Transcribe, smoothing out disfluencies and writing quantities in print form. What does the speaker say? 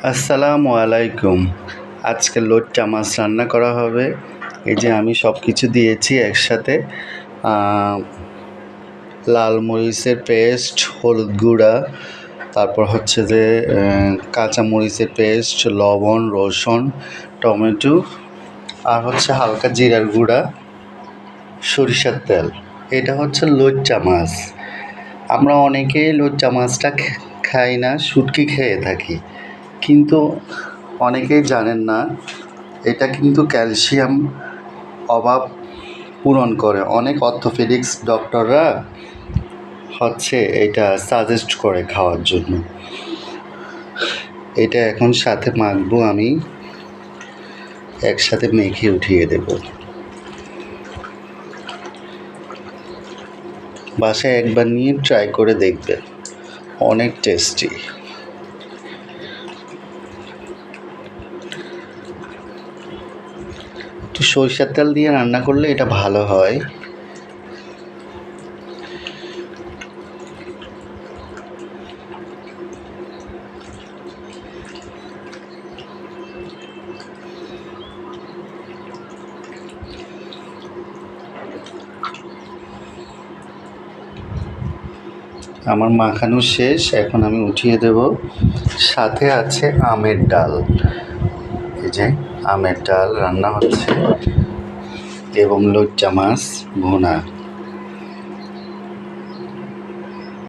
আসসালামু আলাইকুম। আজকে লোট্টা মাছ রান্না করা হবে। এই যে আমি সব কিছু দিয়েছি একসাথে। লাল মরিচের পেস্ট, হলুদ গুঁড়া, তারপর হচ্ছে যে কাঁচা মরিচের পেস্ট, লবণ, রসুন, টমেটো, আর হচ্ছে হালকা জিরার গুঁড়া, সরিষার তেল। এটা হচ্ছে লোট্টা মাছ। আমরা অনেকেই লোট্টা মাছটা খাই না, শুটকি খেয়ে থাকি, কিন্তু অনেকেই জানেন না এটা কিন্তু ক্যালসিয়াম অভাব পূরণ করে। অনেক অর্থোপেডিক্স ডক্টররা হচ্ছে এটা সাজেস্ট করে খাওয়ার জন্য। এটা এখন সাথে মাখবো, আমি একসাথে মেখে উঠিয়ে দেব। বাসায় একবার নিয়ে ট্রাই করে দেখবেন, অনেক টেস্টি। একটু সরিষার তেল দিয়ে রান্না করলে এটা ভালো হয়। আমার মাখানো শেষ, এখন আমি উঠিয়ে দেব। সাথে আছে আমের ডাল। এই যে আমের ডাল রান্না হচ্ছে এবং লোট্টা মাছ ভুনা।